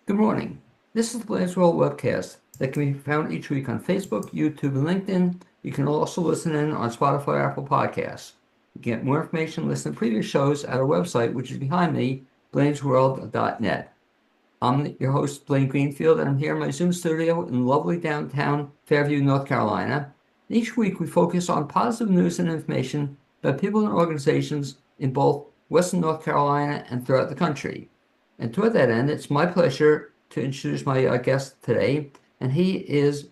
Good morning. This is the Blaze World webcast that can be found each week on Facebook, YouTube, and LinkedIn. You can also listen in on Spotify or Apple Podcasts. You can get more information and listen to previous shows at our website, which is behind me, blainesworld.net. I'm your host, Blaine Greenfield, and I'm here in my Zoom studio in lovely downtown Fairview, North Carolina. Each week, we focus on positive news and information about people and organizations in both Western North Carolina and throughout the country. And toward that end, it's my pleasure to introduce my guest today, and he is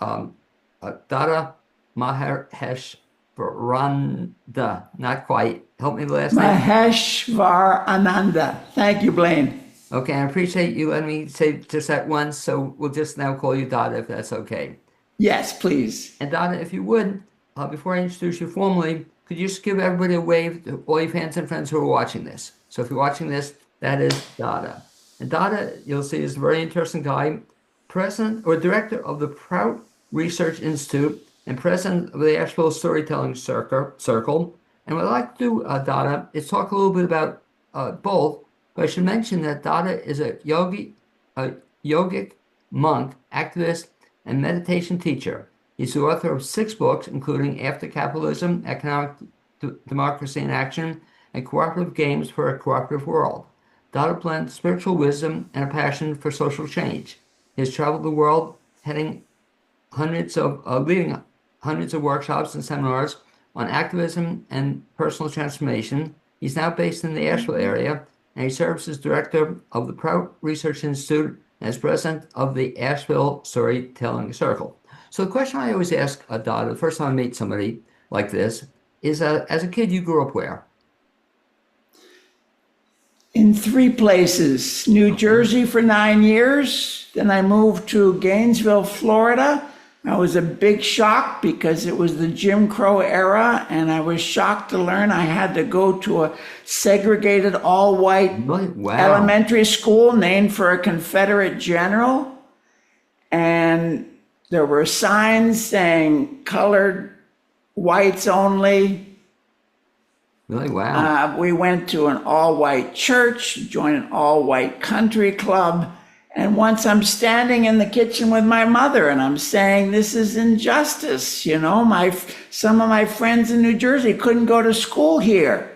Dada Maheshvarananda. Not quite. Help me the last name. Maheshvarananda. Thank you, Blaine. Okay, I appreciate you letting me say just that once, so we'll just now call you Dada if that's okay. Yes, please. And Dada, if you would, before I introduce you formally, could you just give everybody a wave to all your fans and friends who are watching this? So if you're watching this, that is Dada. And Dada, you'll see, is a very interesting guy, president or director of the Prout Research Institute and president of the Asheville Storytelling Circle. And what I'd like to do, Dada, is talk a little bit about both, but I should mention that Dada is a yogic monk, activist, and meditation teacher. He's the author of 6 books, including After Capitalism, Economic Democracy in Action, and Cooperative Games for a Cooperative World. Dada blends spiritual wisdom and a passion for social change. He has traveled the world, leading hundreds of workshops and seminars on activism and personal transformation. He's now based in the Asheville area, and he serves as director of the Prout Research Institute and as president of the Asheville Storytelling Circle. So the question I always ask Dada, the first time I meet somebody like this, is as a kid, you grew up where? In 3 places. New Jersey for 9 years. Then I moved to Gainesville, Florida. I was a big shock because it was the Jim Crow era, and I was shocked to learn I had to go to a segregated all-white elementary school named for a Confederate general. And there were signs saying colored, whites only. Really? Wow. We went to an all-white church, joined an all-white country club, and once I'm standing in the kitchen with my mother and I'm saying, this is injustice, you know, some of my friends in New Jersey couldn't go to school here.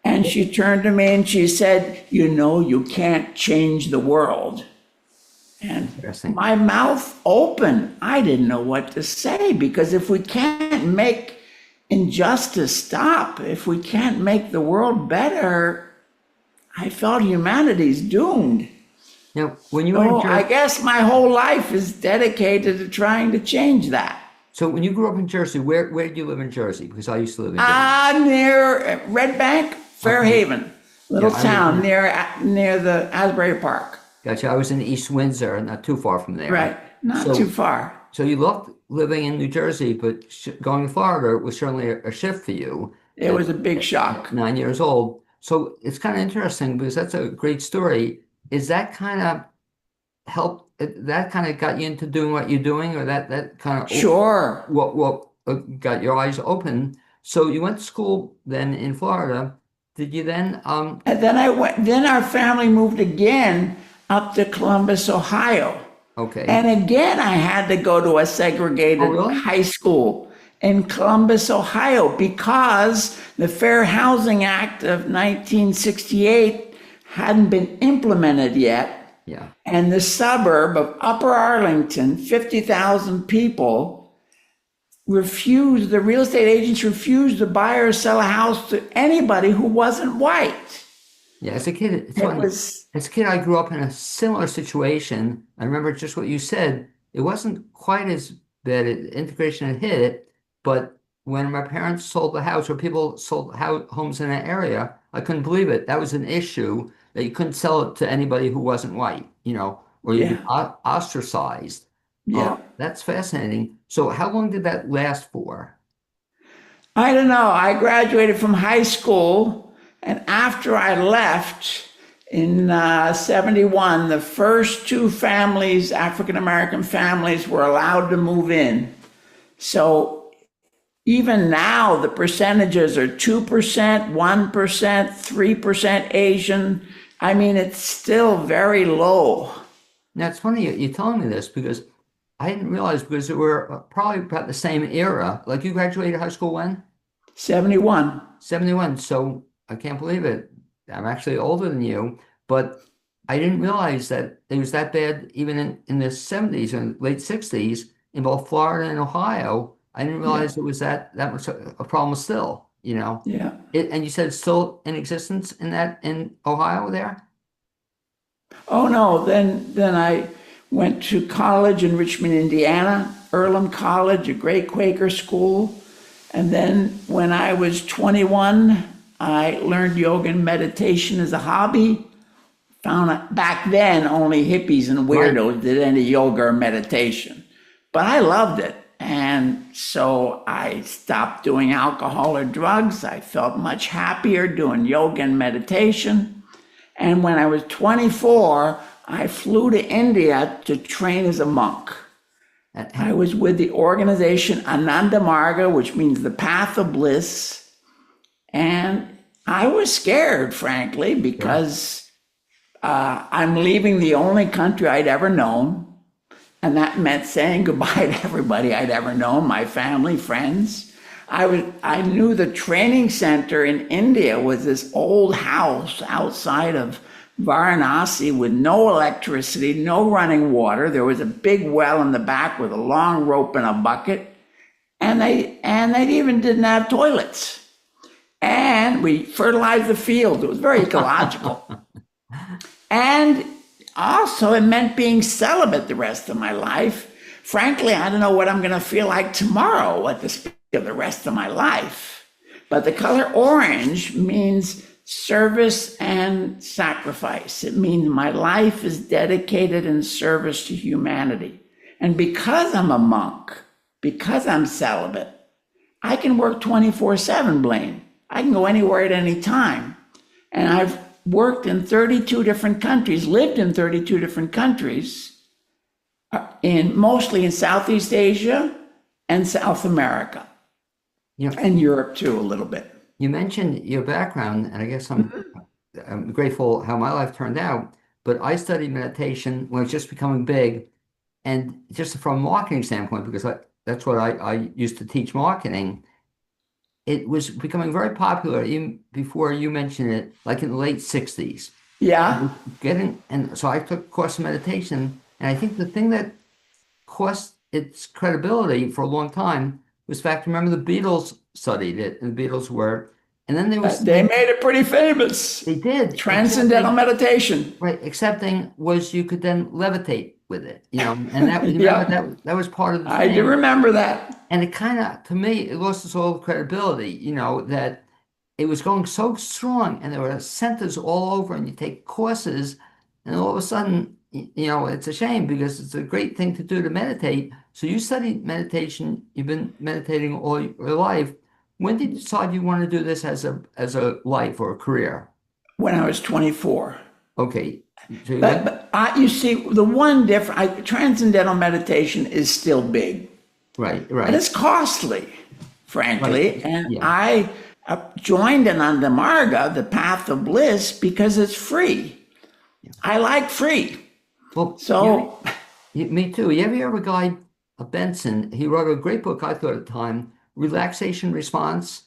And she turned to me and she said, you know, you can't change the world. And my mouth open. I didn't know what to say, because if we can't make injustice stop, if we can't make the world better, I felt humanity's doomed. Now, when you were in Jersey, I guess my whole life is dedicated to trying to change that. So when you grew up in Jersey, where did you live in Jersey? Because I used to live in Jersey. Near Red Bank, Fairhaven, little town near the Asbury Park. Gotcha. I was in East Windsor, not too far from there. Right, not too far. So you loved living in New Jersey, but going to Florida was certainly a shift for you. It was a big shock. 9 years old. So it's kind of interesting because that's a great story. Is that kind of helped? That kind of got you into doing what you're doing, or that kind of sure what got your eyes open? So you went to school then in Florida. Did you then? And then I went. Then our family moved again up to Columbus, Ohio. Okay. And again, I had to go to a segregated high school in Columbus, Ohio, because the Fair Housing Act of 1968 hadn't been implemented yet. Yeah. And the suburb of Upper Arlington, 50,000 people, refused, the real estate agents refused to buy or sell a house to anybody who wasn't white. Yeah, as a kid, as a kid, I grew up in a similar situation. I remember just what you said. It wasn't quite as bad. Integration had hit it, but when my parents sold the house, or people sold homes in that area, I couldn't believe it. That was an issue, that you couldn't sell it to anybody who wasn't white, you know, or you'd be ostracized. Yeah, that's fascinating. So how long did that last for? I don't know. I graduated from high school. And after I left in 71, the first 2 families, African-American families, were allowed to move in. So even now, the percentages are 2%, 1%, 3% Asian. I mean, it's still very low. Now, it's funny you're telling me this because I didn't realize because we're probably about the same era. Like you graduated high school when? 71. 71. So I can't believe it. I'm actually older than you, but I didn't realize that it was that bad even in the 70s and late 60s in both Florida and Ohio. I didn't realize it was that much a problem still, you know. Yeah. And you said it's still in existence in Ohio there? Oh no, then I went to college in Richmond, Indiana, Earlham College, a great Quaker school. And then when I was 21, I learned yoga and meditation as a hobby. Found out back then only hippies and weirdos did any yoga or meditation. But I loved it. And so I stopped doing alcohol or drugs. I felt much happier doing yoga and meditation. And when I was 24, I flew to India to train as a monk. I was with the organization Ananda Marga, which means the path of bliss. And I was scared, frankly, because I'm leaving the only country I'd ever known. And that meant saying goodbye to everybody I'd ever known, my family, friends. I knew the training center in India was this old house outside of Varanasi with no electricity, no running water. There was a big well in the back with a long rope and a bucket. And they even didn't have toilets. And we fertilized the field. It was very ecological. And also, it meant being celibate the rest of my life. Frankly, I don't know what I'm going to feel like tomorrow at the speak of the rest of my life. But the color orange means service and sacrifice. It means my life is dedicated in service to humanity. And because I'm a monk, because I'm celibate, I can work 24/7, Blaine. I can go anywhere at any time. And I've worked in 32 different countries, lived in 32 different countries, mostly in Southeast Asia and South America, and Europe too, a little bit. You mentioned your background, and I guess I'm grateful how my life turned out, but I studied meditation when it was just becoming big, and just from a marketing standpoint, because that's what I used to teach marketing, it was becoming very popular even before you mentioned it, like in the late 60s. Yeah. And so I took a course in meditation, and I think the thing that cost its credibility for a long time was the fact, remember the Beatles studied it, and the Beatles were, and then they made it pretty famous. They did. Transcendental meditation. Right. Accepting was you could then levitate with it, and that that was part of the thing. I do remember that. And it kind of, to me, it lost its all credibility, that it was going so strong and there were centers all over and you take courses and all of a sudden, it's a shame because it's a great thing to do to meditate. So you studied meditation, you've been meditating all your life. When did you decide you want to do this as a life or a career? When I was 24. Okay. So you see, the one difference, transcendental meditation is still big. Right. And it's costly, frankly. Right. And I joined Ananda Marga, the path of bliss, because it's free. I like free. Well, so me too. You ever hear of a guy, Benson? He wrote a great book, I thought at the time, Relaxation Response.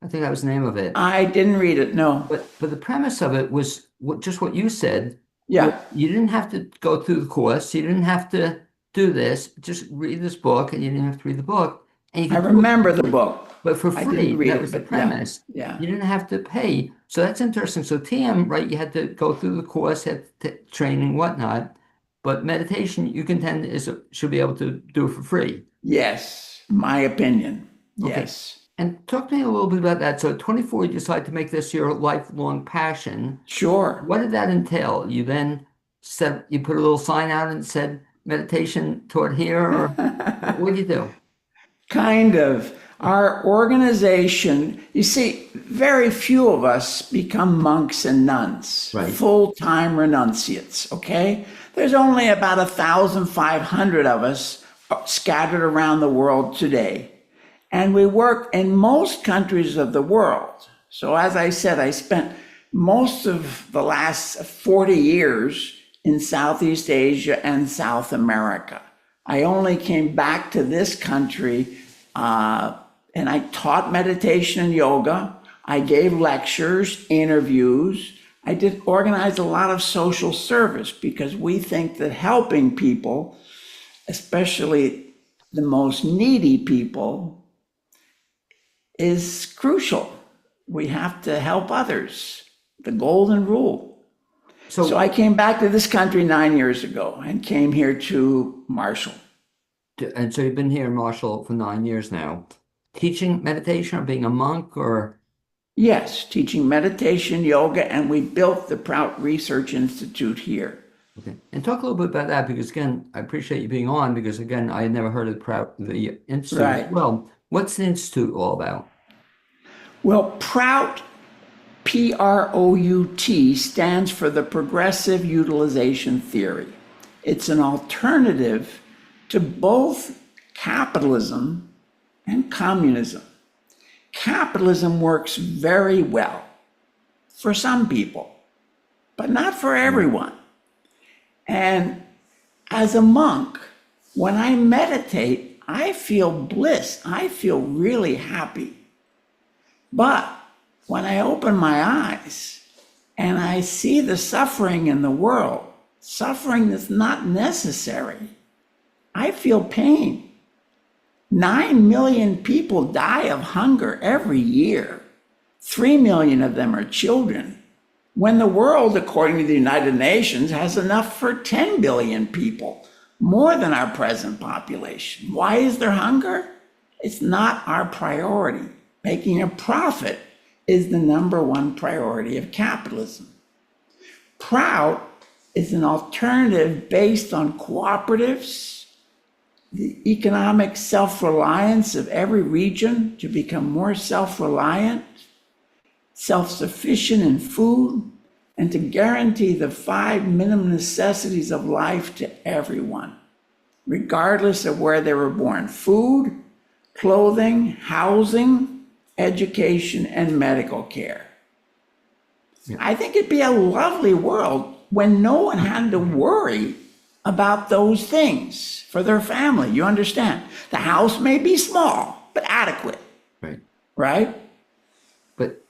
I think that was the name of it. I didn't read it, no. But the premise of it was just what you said. Yeah. You didn't have to go through the course. You didn't have to do this. Just read this book, and you didn't have to read the book. And I remember the book. But for free, that was the premise. Yeah. You didn't have to pay. So that's interesting. So TM, right, you had to go through the course, had training, whatnot. But meditation, you contend, should be able to do it for free. Yes, my opinion. Okay. Yes. And talk to me a little bit about that. So at 24, you decide to make this your lifelong passion. Sure. What did that entail? You then you put a little sign out and said, meditation taught here, or what do you do? Kind of. Our organization, you see, very few of us become monks and nuns, right. Full-time renunciates, okay? There's only about 1,500 of us scattered around the world today. And we work in most countries of the world. So as I said, I spent most of the last 40 years in Southeast Asia and South America. I only came back to this country and I taught meditation and yoga. I gave lectures, interviews. I did organize a lot of social service because we think that helping people, especially the most needy people, is crucial. We have to help others, the golden rule. So I came back to this country 9 years ago and came here to Marshall. And so you've been here in Marshall for 9 years now, teaching meditation or being a monk or? Yes, teaching meditation, yoga, and we built the Prout Research Institute here. Okay. And talk a little bit about that, because again, I appreciate you being on, because again, I had never heard of Prout, the Institute. Right. Well, what's the Institute all about? Well, Prout, P-R-O-U-T, stands for the Progressive Utilization Theory. It's an alternative to both capitalism and communism. Capitalism works very well for some people, but not for everyone. And as a monk, when I meditate, I feel bliss. I feel really happy. But when I open my eyes and I see the suffering in the world, suffering that's not necessary, I feel pain. 9 million people die of hunger every year. 3 million of them are children, when the world, according to the United Nations, has enough for 10 billion people, more than our present population. Why is there hunger? It's not our priority. Making a profit is the number one priority of capitalism. Prout is an alternative based on cooperatives, the economic self-reliance of every region to become more self-reliant, self-sufficient in food, and to guarantee the 5 minimum necessities of life to everyone, regardless of where they were born: food, clothing, housing, education, and medical care. Yeah. I think it'd be a lovely world when no one had to worry about those things for their family. You understand? The house may be small, but adequate. Right. Right? But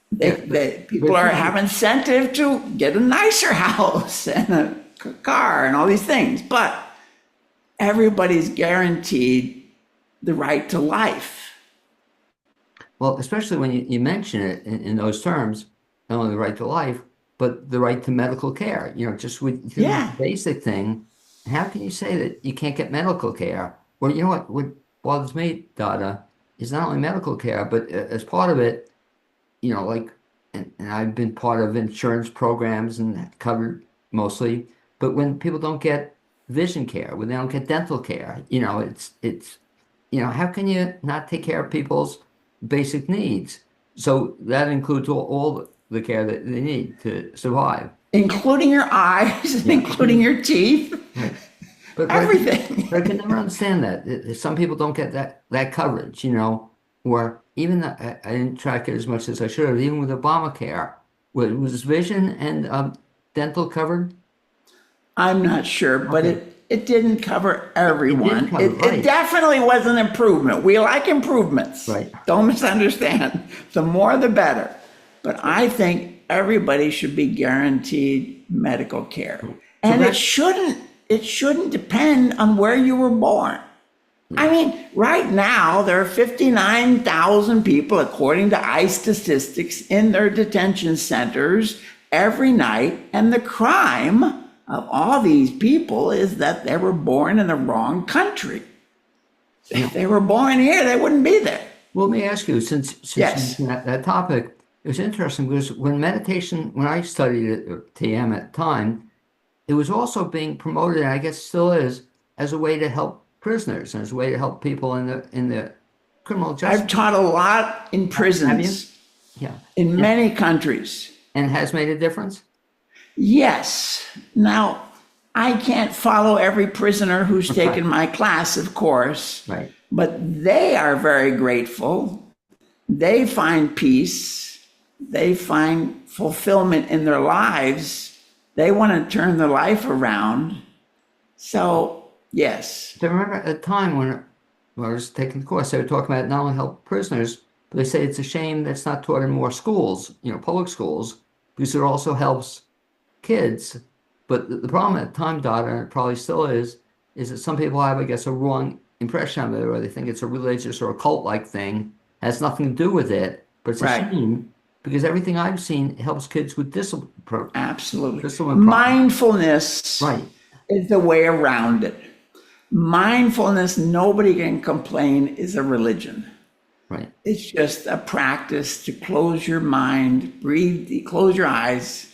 people have incentive to get a nicer house and a car and all these things, but everybody's guaranteed the right to life. Well, especially when you mention it in those terms, not only the right to life, but the right to medical care. You know, just with the basic thing. How can you say that you can't get medical care? Well, you know what bothers me, Dada, is not only medical care, but as part of it, you know, like, and I've been part of insurance programs and covered mostly, but when people don't get vision care, when they don't get dental care, you know, it's you know, how can you not take care of people's basic needs? So that includes all the care that they need to survive. Including your eyes, including your teeth, right. But everything. I can never understand that. Some people don't get that coverage, you know, or even I didn't track it as much as I should have, even with Obamacare. Was vision and dental covered? I'm not sure, but it didn't cover everyone. It definitely was an improvement. We like improvements. Right. Don't misunderstand. The more, the better. But I think everybody should be guaranteed medical care. And it shouldn't depend on where you were born. I mean, right now, there are 59,000 people, according to ICE statistics, in their detention centers every night. And the crime of all these people is that they were born in the wrong country. If they were born here, they wouldn't be there. Well, let me ask you, since Yes. that topic, it was interesting because when I studied at TM at the time, it was also being promoted, and I guess still is, as a way to help prisoners and as a way to help people in the criminal justice. I've taught a lot in prisons. Have you? Yeah. In many countries. And it has made a difference? Yes. Now, I can't follow every prisoner who's taken my class, of course. Right. But they are very grateful. They find peace. they find fulfillment in their lives. They want to turn their life around. So, yes. I remember at a time when I was taking the course, they were talking about not only help prisoners, but they say it's a shame that's not taught in more schools, public schools, because it also helps kids. But the problem at the time, Dada, and it probably still is that some people have, I guess, a wrong impression of it, or they think it's a religious or a cult-like thing, has nothing to do with it, but it's a shame, because everything I've seen helps kids with discipline. Absolutely. Discipline Mindfulness is the way around it. Mindfulness, nobody can complain, is a religion. Right. It's just a practice to close your mind, breathe, close your eyes,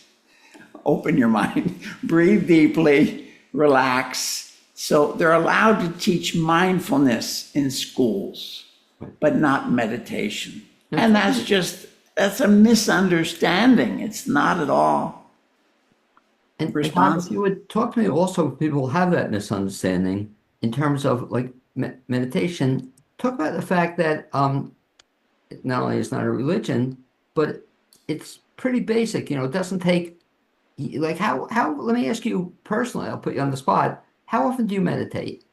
open your mind, breathe deeply, relax. So they're allowed to teach mindfulness in schools, but not meditation. And that's a misunderstanding. It's not at all And responsible. you would talk to me also, people have that misunderstanding in terms of like meditation. Talk about the fact that not only is not a religion, but it's pretty basic. It doesn't take, like how, let me ask you personally, I'll put you on the spot. How often do you meditate?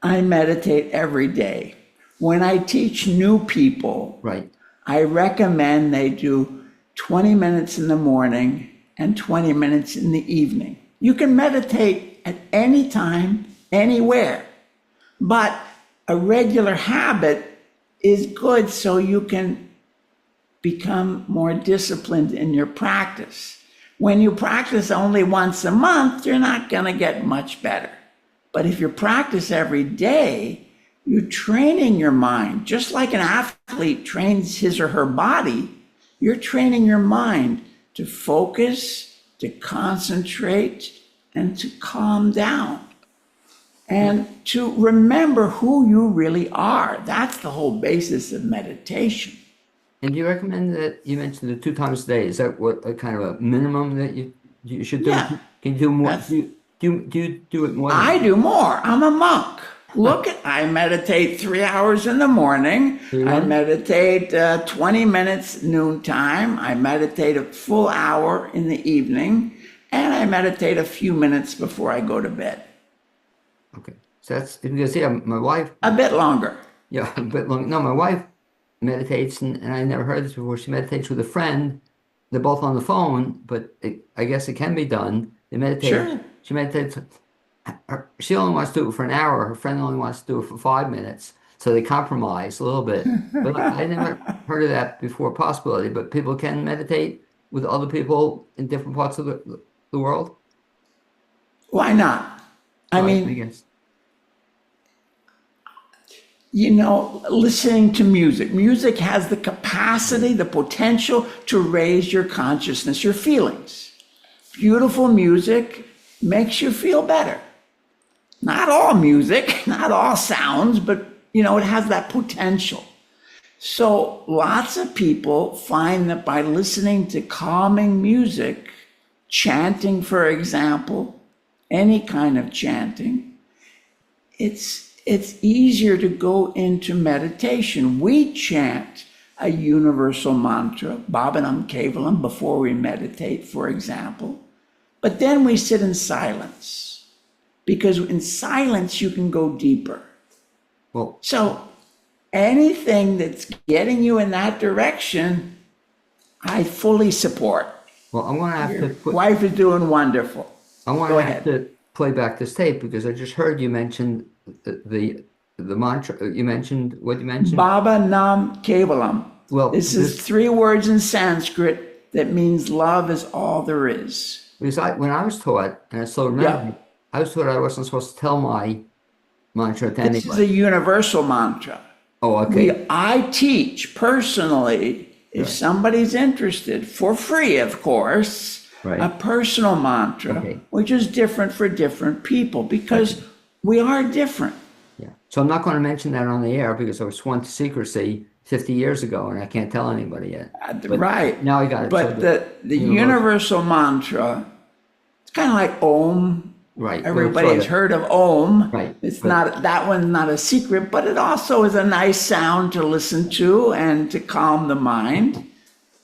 I meditate every day. When I teach new people, I recommend they do 20 minutes in the morning and 20 minutes in the evening. You can meditate at any time, anywhere, but a regular habit is good so you can become more disciplined in your practice. When you practice only once a month, you're not going to get much better. But if you practice every day, you're training your mind. Just like an athlete trains his or her body, you're training your mind to focus, to concentrate, and to calm down. And to remember who you really are. That's the whole basis of meditation. And do you recommend that, you mentioned the 2 times a day, is that what a kind of a minimum that you should do? Yeah. Can you do more? Do you do it more? I do more. I'm a monk. I meditate 3 hours in the morning. I meditate 20 minutes noontime. I meditate a full hour in the evening. And I meditate a few minutes before I go to bed. Okay. So that's, because my wife. A bit longer. Yeah, a bit longer. No, my wife meditates, and I never heard this before. She meditates with a friend. They're both on the phone, but I guess it can be done. They meditate. Sure. She meditates. She only wants to do it for an hour. Her friend only wants to do it for 5 minutes. So they compromise a little bit. But I never heard of that before, possibility. But people can meditate with other people in different parts of the world? Why not? I mean, guess. Listening to music. Music has the capacity, the potential to raise your consciousness, your feelings. Beautiful music makes you feel better. Not all music, not all sounds, but, it has that potential. So lots of people find that by listening to calming music, chanting, for example, any kind of chanting, it's easier to go into meditation. We chant a universal mantra, Bhavanam Kevalam, before we meditate, for example. But then we sit in silence, because in silence you can go deeper. Well, so anything that's getting you in that direction, I fully support. Well, I'm going to have Your to wife is doing wonderful. I want to have to play back this tape, because I just heard you mention the mantra. You mentioned what you mentioned. Bhavanam Kevalam. Well, this is 3 words in Sanskrit that means love is all there is. Because when I was taught, and I still remember, I was taught I wasn't supposed to tell my mantra to anybody. This is a universal mantra. Oh, okay. I teach personally, if somebody's interested, for free, of course, a personal mantra, which is different for different people, because we are different. Yeah. So I'm not going to mention that on the air, because I was sworn to secrecy 50 years ago, and I can't tell anybody yet. Right. Now I got it. But so the universal mantra, it's kind of like Om. Right. Everybody's heard of Om. Right. It's not, that one's not a secret, but it also is a nice sound to listen to and to calm the mind.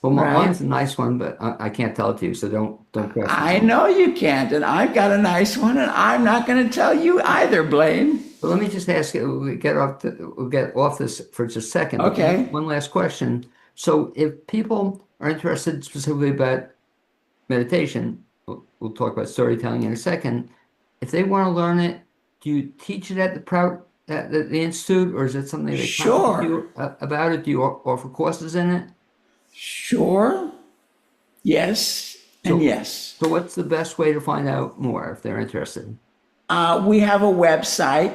Well, Right. mine's a nice one, but I can't tell it to you, so don't press I me. know you can't, and I've got a nice one, and I'm not going to tell you either, Blaine. But let me just ask you, we'll get off this for just a second, but Okay. one last question. So if people are interested specifically about meditation, we'll talk about storytelling in a second. If they want to learn it, do you teach it at the Prout, at the Institute, or is it something they contact Sure. you about it? Do you offer courses in it? Sure. Yes. And So, yes. so what's the best way to find out more if they're interested? We have a website.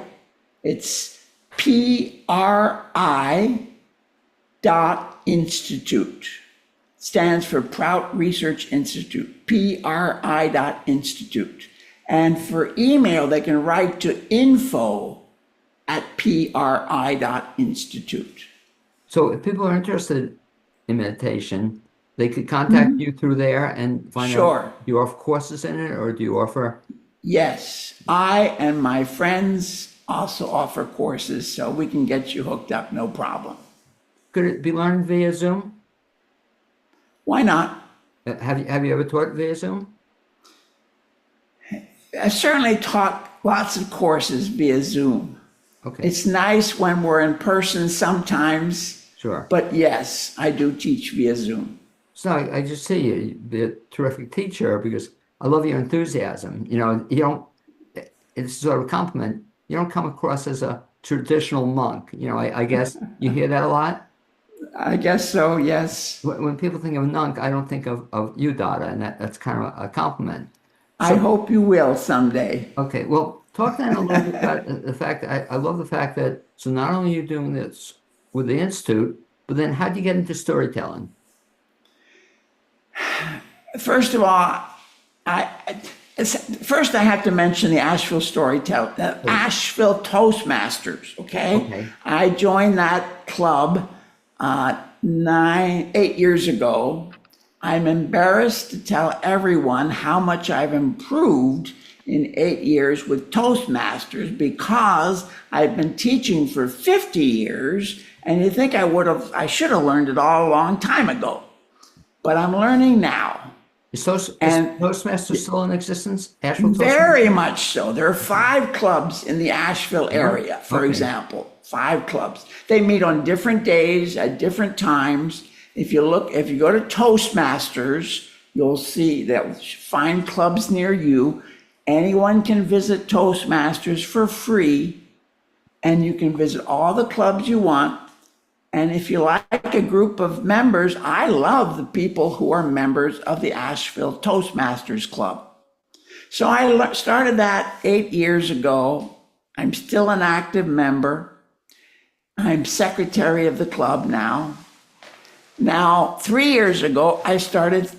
It's PRI Institute. Stands for Prout Research Institute. PRI Institute. And for email, they can write to info@pri.institute. So if people are interested in meditation, they could contact you through there and find Sure. out, do you offer courses in it or do you offer? Yes, I and my friends also offer courses, so we can get you hooked up, no problem. Could it be learned via Zoom? Why not? Have you ever taught via Zoom? I've certainly taught lots of courses via Zoom. Okay, It's nice when we're in person sometimes, sure. but yes, I do teach via Zoom. So I just see you'd be a terrific teacher because I love your enthusiasm. You know, you don't, it's sort of a compliment. You don't come across as a traditional monk. You know, I guess you hear that a lot. I guess so, yes. When people think of monk, I don't think of you, Dada, and that's kind of a compliment. I hope you will someday. Okay, well, talk then a little bit about the fact that I love the fact that, so not only are you doing this with the Institute, but then how do you get into storytelling? First of all, first I have to mention the Asheville Asheville Toastmasters, okay? Okay. I joined that club 8 years ago. I'm embarrassed to tell everyone how much I've improved in 8 years with Toastmasters because I've been teaching for 50 years, and you think I should have learned it all a long time ago. But I'm learning now. Is Toastmasters still in existence? Asheville Toastmasters? Very much so. There are 5 clubs in the Asheville area, for Okay. example. 5 clubs. They meet on different days at different times. If you go to Toastmasters, you'll see that find clubs near you. Anyone can visit Toastmasters for free, and you can visit all the clubs you want. And if you like a group of members, I love the people who are members of the Asheville Toastmasters Club. So I started that 8 years ago. I'm still an active member. I'm secretary of the club now. Now, 3 years ago, I started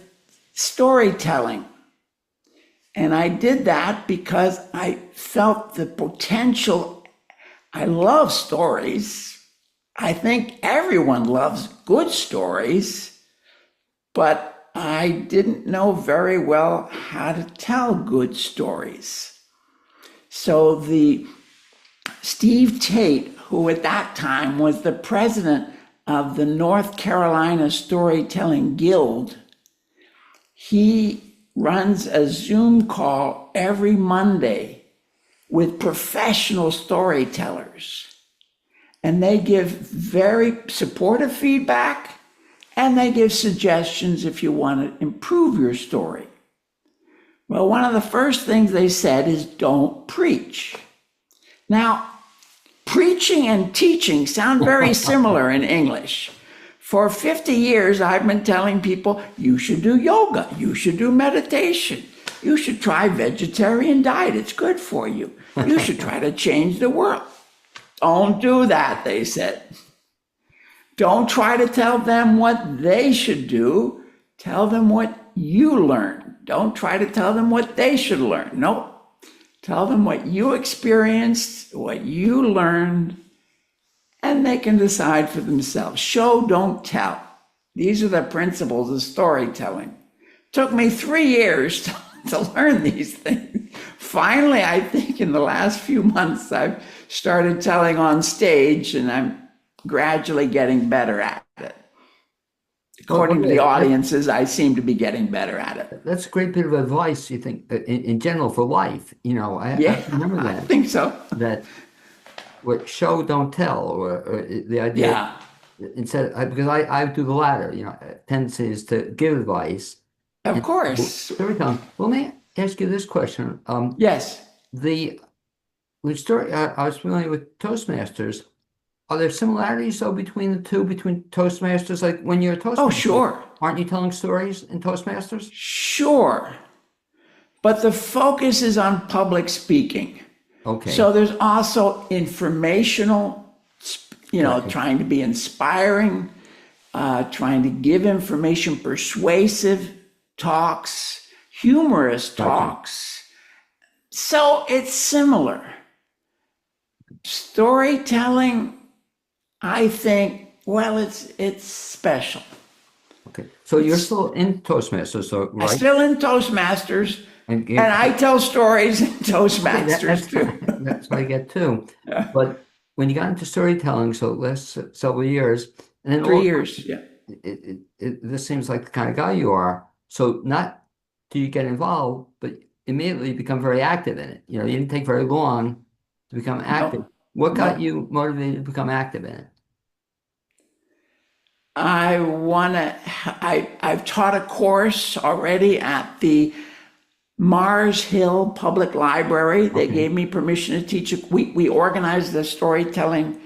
storytelling. And I did that because I felt the potential. I love stories. I think everyone loves good stories, but I didn't know very well how to tell good stories. So Steve Tate, who at that time was the president of the North Carolina Storytelling Guild, he runs a Zoom call every Monday with professional storytellers. And they give very supportive feedback, and they give suggestions if you want to improve your story. Well, one of the first things they said is don't preach. Now, preaching and teaching sound very similar in English. For 50 years, I've been telling people, you should do yoga, you should do meditation, you should try vegetarian diet, it's good for you. You should try to change the world. Don't do that, they said. Don't try to tell them what they should do. Tell them what you learned. Don't try to tell them what they should learn. No. Tell them what you experienced, what you learned, and they can decide for themselves. Show, don't tell. These are the principles of storytelling. Took me 3 years to learn these things. Finally, I think in the last few months, I've started telling on stage, and I'm gradually getting better at it. according to the Okay, audiences, I seem to be getting better at it. that's a great bit of advice, you think, in general for life. I Yeah, remember I that, think so. that what show, don't tell, or the idea, Yeah, because I do the latter, tendency is to give advice. of And course. storytelling. Well, let me ask you this question. Yes. The with story, I was familiar with Toastmasters. Are there similarities though between the two, between Toastmasters? Like when you're a Oh, Toastmaster, sure. aren't you telling stories in Toastmasters? Sure. But the focus is on public speaking. Okay. So there's also informational, Right. trying to be inspiring, trying to give information, persuasive talks, humorous Gotcha. talks. So it's similar. Storytelling, I think, well, it's special. Okay. So you're still in Toastmasters, so I'm right? still in Toastmasters, And and I tell stories in okay, Toastmasters too. that's what I get too. But when you got into storytelling, so last several years, and then 3 years, yeah. this seems like the kind of guy you are. So not do you get involved, but immediately become very active in it. You didn't take very long to become active. No, What got no. you motivated to become active in it? I've taught a course already at the Mars Hill Public Library. They Okay. gave me permission to teach. We organized the storytelling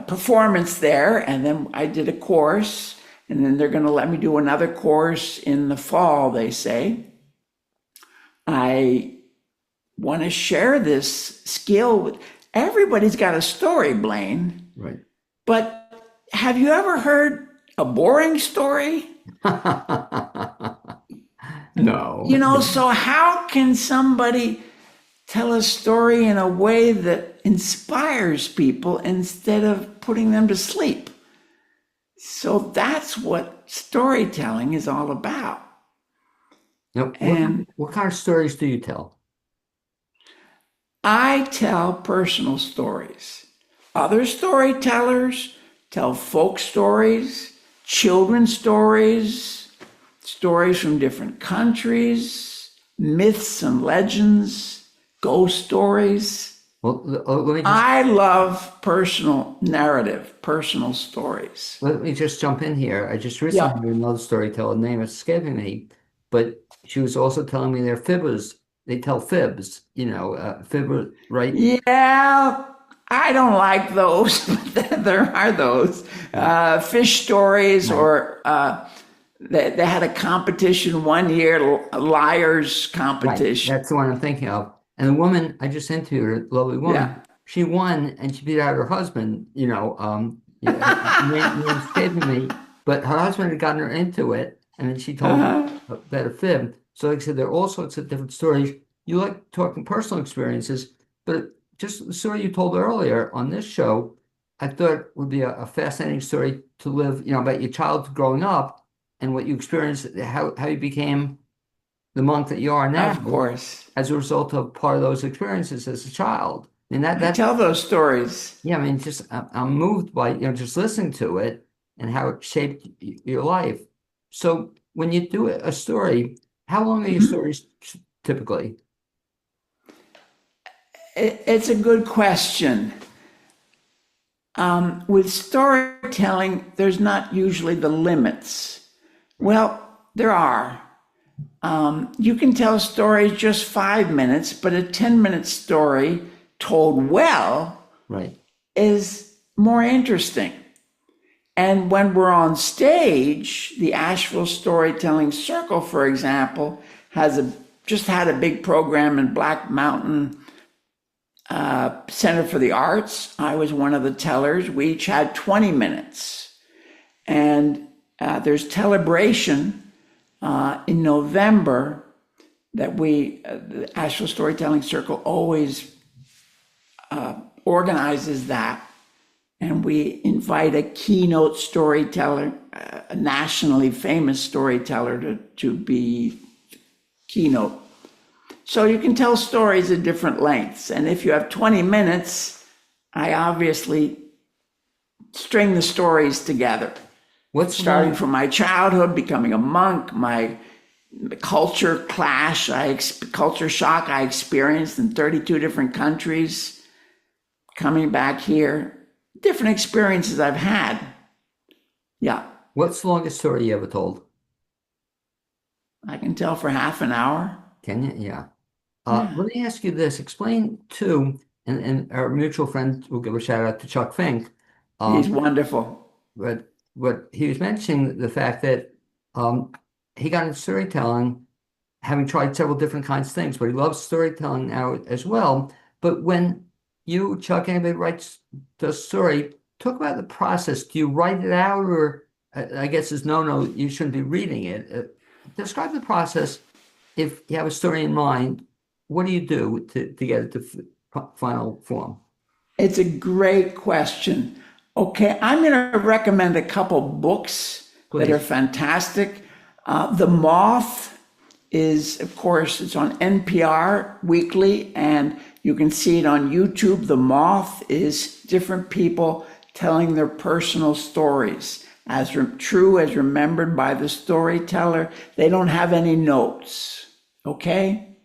performance there, and then I did a course, and then they're going to let me do another course in the fall, they say. I want to share this skill with everybody's got a story, Blaine, Right. but have you ever heard a boring story? No. So how can somebody tell a story in a way that inspires people instead of putting them to sleep? So that's what storytelling is all about. Now, And what kind of stories do you tell? I tell personal stories. Other storytellers tell folk stories, children's stories, stories from different countries, myths and legends, ghost stories. Well, let me I love personal narrative, personal stories. just jump in here. I just recently Yeah. heard another storyteller, name is escaping me, but she was also telling me they're fibbers. They tell fibs, fibber, right? Yeah, I don't like those, but there are those. Fish stories, Right. or they had a competition one year, a liars Right. competition. That's the one I'm thinking of. And the woman I just interviewed, a lovely woman, Yeah. she won and she beat out her husband, name escaping me, but her husband had gotten her into it, and then she told me about a fib. So like I said, there are all sorts of different stories. You like talking personal experiences, but just the story you told earlier on this show, I thought would be a fascinating story to live, about your childhood growing up and what you experienced, how you became the monk that you are now Of course. as a result of part of those experiences as a child. I mean, I tell those stories. yeah, I mean, just I'm moved by, just listening to it and how it shaped your life. So when you do a story, how long are your stories typically? It's a good question. With storytelling, there's not usually the limits. Well, there are. You can tell stories just 5 minutes, but a 10-minute story told well Right. is more interesting. And when we're on stage, the Asheville Storytelling Circle, for example, just had a big program in Black Mountain Center for the Arts. I was one of the tellers. We each had 20 minutes. And there's Telebration in November that the Asheville Storytelling Circle always organizes that. And we invite a keynote storyteller, a nationally famous storyteller to be keynote. So you can tell stories at different lengths. And if you have 20 minutes, I obviously string the stories together. What's starting long, from my childhood, becoming a monk, my culture clash, culture shock I experienced in 32 different countries, coming back here, different experiences I've had. Yeah, what's the longest story you ever told? I can tell for half an hour. Can you? Yeah. Yeah, Let me ask you this. Explain too, and our mutual friend, we'll give a shout out to Chuck Fink. he's Um, wonderful. but what he was mentioning the fact that um, he got into storytelling, having tried several different kinds of things, but he loves storytelling now as well. But when you, Chuck, anybody writes the story, talk about the process. Do you write it out, or I guess it's no, you shouldn't be reading it. Describe the process. If you have a story in mind, what do you do to get it to final form? It's a great question. Okay, I'm going to recommend a couple books that are Please. fantastic. The Moth is, of course, it's on NPR weekly, and you can see it on YouTube. The Moth is different people telling their personal stories, as true as remembered by the storyteller. They don't have any notes, okay?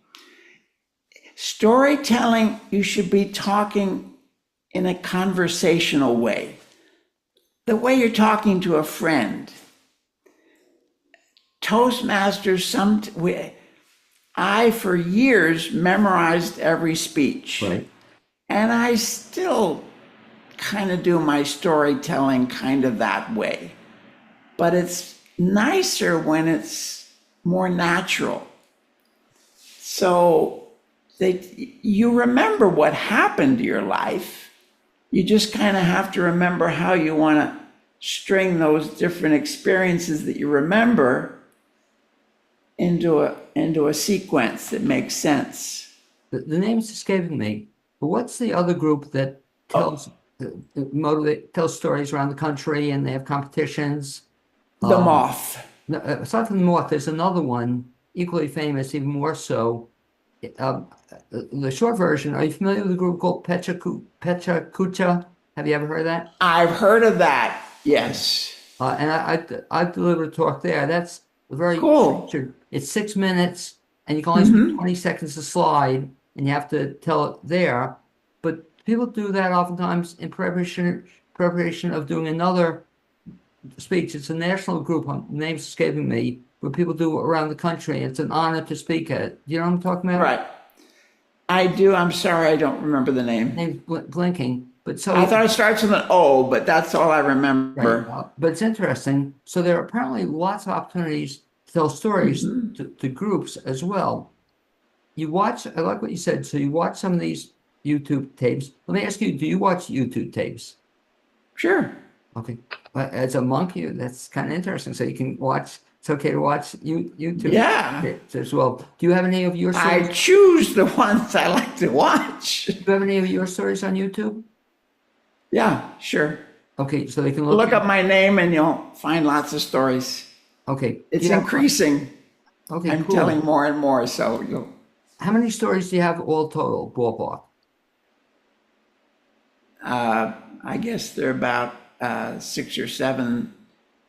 Storytelling, you should be talking in a conversational way, the way you're talking to a friend. Toastmasters, I for years memorized every speech, Right. and I still kind of do my storytelling kind of that way. But it's nicer when it's more natural. So you remember what happened to your life. You just kind of have to remember how you want to string those different experiences that you remember into a sequence that makes sense. The name's escaping me, but what's the other group that tells tells stories around the country and they have competitions? The Moth. No, aside from the Moth, there's another one equally famous, even more so. The short version. Are you familiar with a group called Pecha Kucha? Have you ever heard of that? I've heard of that. Yes. And I delivered a talk there. That's very Cool. structured. It's 6 minutes, and you can only speak 20 seconds a slide, and you have to tell it there. But people do that oftentimes in preparation of doing another speech. It's a national group. Name's escaping me, where people do around the country. It's an honor to speak at. You know what I'm talking about? Right. I do. I'm sorry, I don't remember the name. Name's blinking. But so I thought it starts with an O, but that's all I right, remember. but it's interesting. So there are apparently lots of opportunities to tell stories to groups as well. You watch. I like what you said. So you watch some of these YouTube tapes. Let me ask you: do you watch YouTube tapes? Sure. Okay. As a monk, that's kind of interesting. So you can watch. It's okay to watch YouTube Yeah. tapes as well. Do you have any of your I stories? choose the ones I like to watch. Do you have any of your stories on YouTube? Yeah, sure. Okay, so they can Look up my name and you'll find lots of stories. Okay. It's You have- increasing. Okay, I'm cool. telling more and more, so you'll. How many stories do you have all total, ballpark? I guess there are about 6 or 7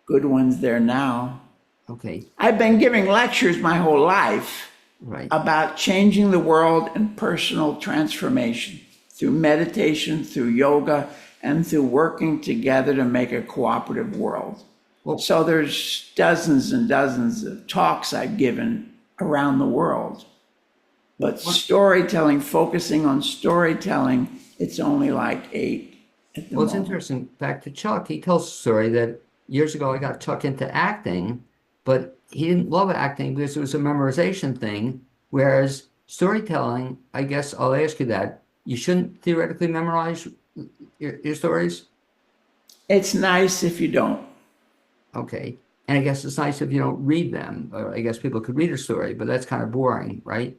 good ones there now. Okay, I've been giving lectures my whole life right. about changing the world and personal transformation through meditation, through yoga, and through working together to make a cooperative world. Well- So there's dozens and dozens of talks I've given around the world. But storytelling, focusing on storytelling, it's only like 8 at the Well, it's moment. interesting. Back to Chuck, he tells a story that years ago I got Chuck into acting, but he didn't love acting because it was a memorization thing. Whereas storytelling, I guess I'll ask you that, you shouldn't theoretically memorize your stories? It's nice if you don't. Okay. And I guess it's nice if you don't read them. Or I guess people could read a story, but that's kind of boring, right?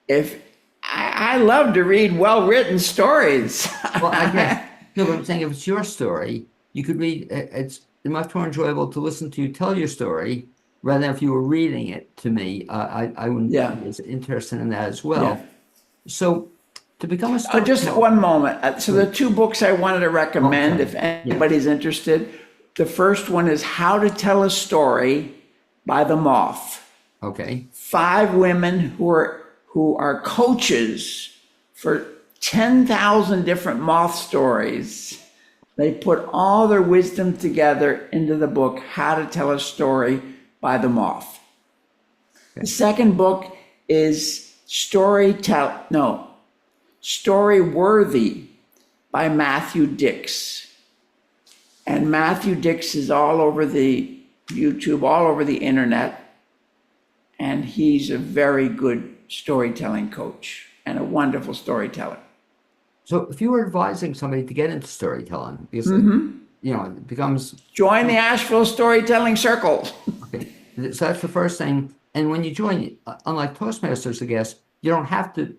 If I love to read well-written stories. Well, I guess, no, but I'm saying if it's your story, you could read, it's much more enjoyable to listen to you tell your story rather than if you were reading it to me. I wouldn't Yeah. be as interested in that as well. Yeah. So to become a Just storyteller, one moment. So the 2 books I wanted to recommend, Okay. if anybody's interested, The first one is How to Tell a Story by the Moth. Okay. 5 women who are coaches for 10,000 different Moth stories. They put all their wisdom together into the book, How to Tell a Story by the Moth. Okay. The second book is Storyworthy by Matthew Dix. And Matthew Dix is all over the YouTube, all over the internet. And he's a very good storytelling coach and a wonderful storyteller. So if you were advising somebody to get into storytelling, because it becomes... Join the Asheville Storytelling Circle. Okay. So that's the first thing. And when you join, unlike Toastmasters, I guess, you don't have to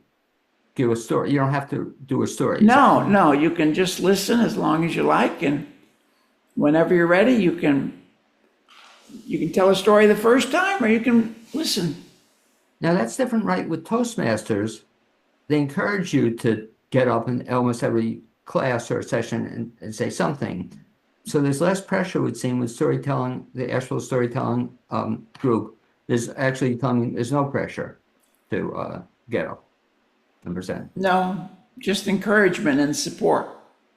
give a story. You don't have to do a story. No, you can just listen as long as you like, and whenever you're ready, you can tell a story the first time, or you can listen. Now that's different, right? With Toastmasters, they encourage you to get up in almost every class or session and say something. So there's less pressure, it would seem, with storytelling, the Asheville Storytelling group. There's actually telling me there's no pressure to get up and present. No, just encouragement and support.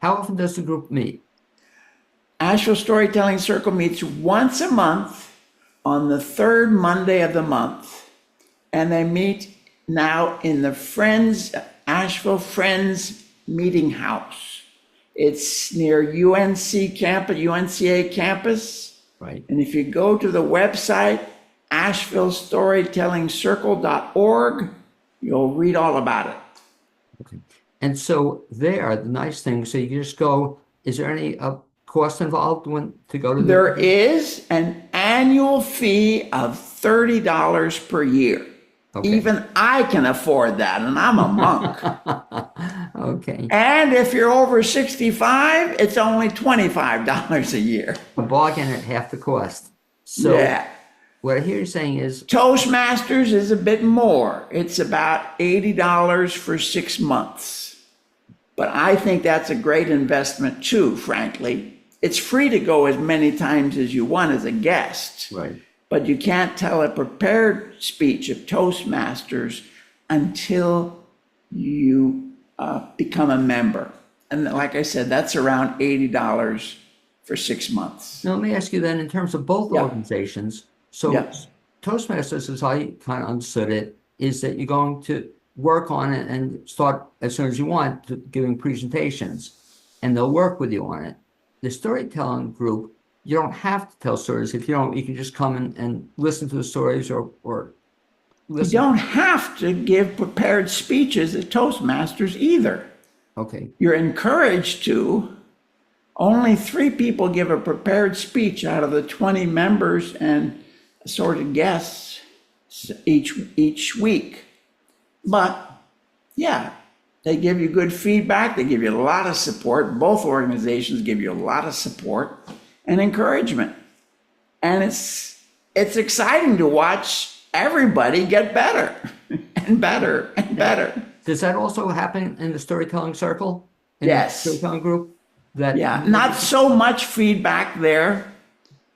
How often does the group meet? Asheville Storytelling Circle meets once a month on the 3rd Monday of the month. And they meet now in the Asheville Friends Meeting House. It's near UNCA campus. Right. And if you go to the website, AshevilleStorytellingCircle.org, you'll read all about it. Okay. And so there, the nice thing, so you can just go, is there any cost involved to go to There is an annual fee of $30 per year. Okay. Even I can afford that, and I'm a monk. Okay. And if you're over 65, it's only $25 a year. A bargain at half the cost. So yeah. What I hear you saying is... Toastmasters is a bit more. It's about $80 for 6 months. But I think that's a great investment too, frankly. It's free to go as many times as you want as a guest. Right. But you can't tell a prepared speech of Toastmasters until you become a member. And like I said, that's around $80 for 6 months. Now, let me ask you then, in terms of both organizations, so Toastmasters, as I kind of understood it, is that you're going to work on it and start as soon as you want to giving presentations, and they'll work with you on it. The storytelling group, you don't have to tell stories. If you don't, you can just come and listen to the stories or listen. You don't have to give prepared speeches at Toastmasters either. Okay. You're encouraged to. Only 3 people give a prepared speech out of the 20 members and assorted guests each week. But yeah, they give you good feedback. They give you a lot of support. Both organizations give you a lot of support and encouragement. And it's exciting to watch everybody get better and better and better. Does that also happen in the storytelling circle? Yes. The storytelling group? Not so much feedback there,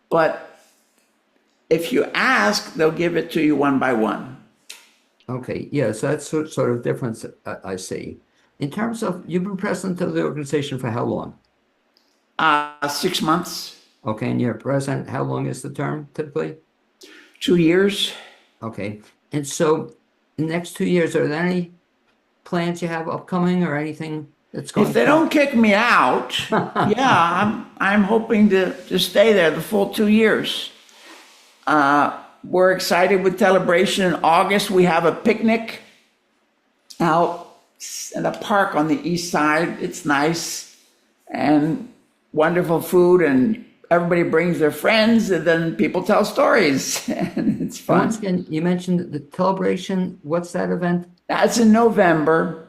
but if you ask, they'll give it to you one by one. Okay, yeah, so that's sort of difference I see. In terms of, you've been president of the organization for how long? 6 months. Okay, and you're president, how long is the term typically? 2 years. Okay, and so the next 2 years, are there any plans you have upcoming or anything that's going? If they don't kick me out, I'm hoping to stay there the full 2 years. We're excited with Celebration. In August, we have a picnic out in a park on the east side. It's nice and wonderful food, and everybody brings their friends, and then people tell stories, and it's fun. Once again, you mentioned the Celebration. What's that event? That's in November,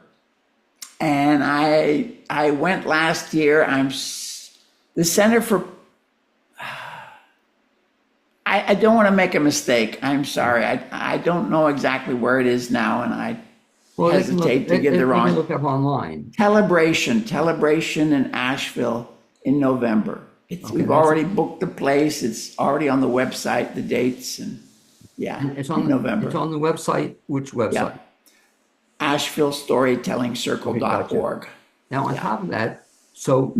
and I went last year. The Center for... I don't want to make a mistake. I'm sorry. I don't know exactly where it is now, and I hesitate to get the wrong. You can look up online. Celebration in Asheville in November. We've already booked the place. It's already on the website, the dates, and It's on November. It's on the website. Which website? Yeah. AshevilleStorytellingCircle.org. Now, on top of that, so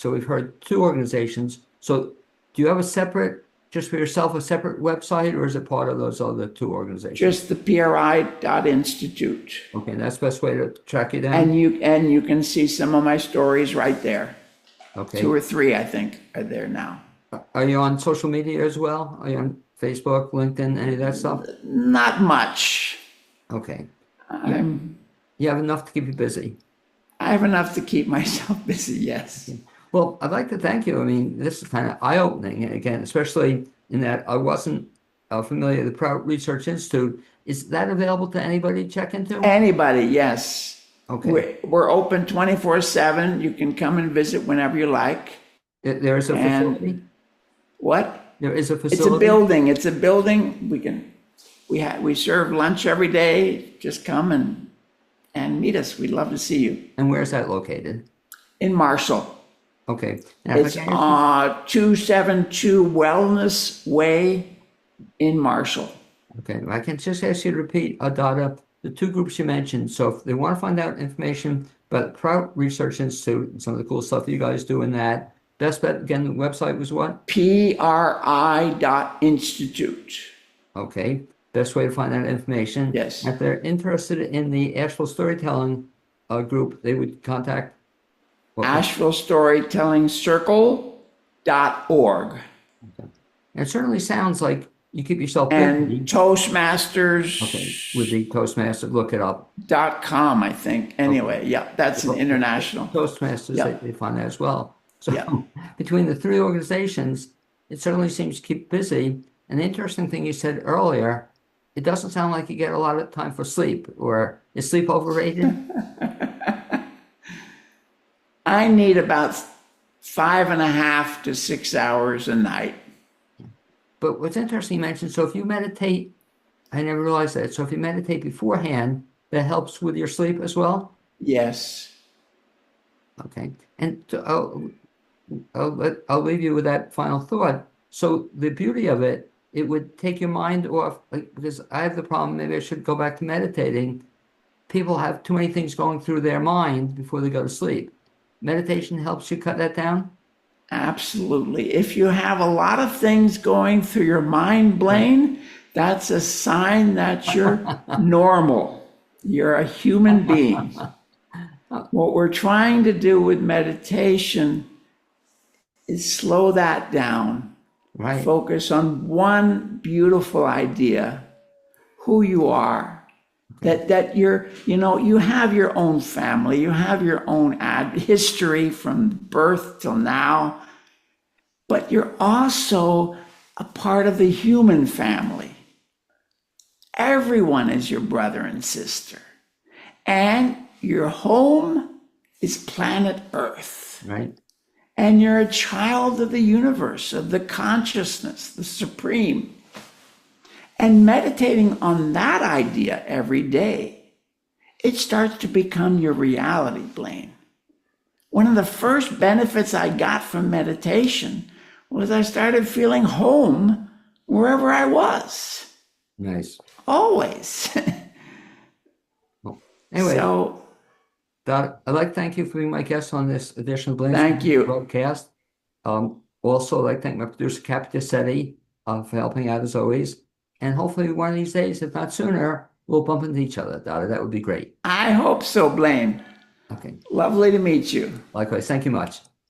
we've heard two organizations. So do you have a separate, just for yourself, a separate website, or is it part of those other two organizations? Just the PRI Institute. Okay, that's the best way to track you down. And you can see some of my stories right there. Okay. 2 or 3, I think, are there now. Are you on social media as well? Are you on Facebook, LinkedIn, any of that stuff? Not much. Okay. You have enough to keep you busy. I have enough to keep myself busy, yes. Well, I'd like to thank you. I mean, this is kind of eye-opening, again, especially in that I wasn't familiar with the Prout Research Institute. Is that available to anybody to check into? Anybody, yes. Okay. We're open 24/7. You can come and visit whenever you like. There is a facility? What? There is a facility? It's a building. We serve lunch every day. Just come and meet us. We'd love to see you. And where's that located? In Marshall. Okay. It's 272 Wellness Way in Marshall. Okay. I can just ask you to repeat, Dada, the two groups you mentioned. So if they want to find out information about the Prout Research Institute and some of the cool stuff you guys do in that, best bet, again, the website was what? PRI.Institute. Okay. Best way to find that information. Yes. If they're interested in the Asheville Storytelling group, they would contact AshevilleStorytellingCircle.org. Okay. It certainly sounds like you keep yourself and busy. Toastmasters. Okay, with the Toastmasters, look it up. .com, I think. Anyway, yeah, that's an international. Toastmasters, they find that as well. So Yeah. between the three organizations, it certainly seems to keep busy. And the interesting thing you said earlier, it doesn't sound like you get a lot of time for sleep, or is sleep overrated? I need about 5.5 to 6 hours a night. But what's interesting, you mentioned, so if you meditate, I never realized that. So if you meditate beforehand, that helps with your sleep as well? Yes. Okay. And I'll leave you with that final thought. So the beauty of it, it would take your mind off, because I have the problem, maybe I should go back to meditating. People have too many things going through their mind before they go to sleep. Meditation helps you cut that down? Absolutely. If you have a lot of things going through your mind, Blaine, that's a sign that you're normal. You're a human being. What we're trying to do with meditation is slow that down. Right. Focus on one beautiful idea, who you are. That you're, you have your own family, you have your own history from birth till now, but you're also a part of the human family. Everyone is your brother and sister. And your home is planet Earth. Right. And you're a child of the universe, of the consciousness, the supreme. And meditating on that idea every day, it starts to become your reality, Blaine. One of the first benefits I got from meditation was I started feeling home wherever I was. Nice. Always. Well, anyway, so, I'd like to thank you for being my guest on this edition of Blaine's Thank you. broadcast. Also, I'd like to thank my producer, Cap Giacetti, for helping out as always. And hopefully one of these days, if not sooner, we'll bump into each other, Dada. That would be great. I hope so, Blaine. Okay. Lovely to meet you. Likewise. Thank you much.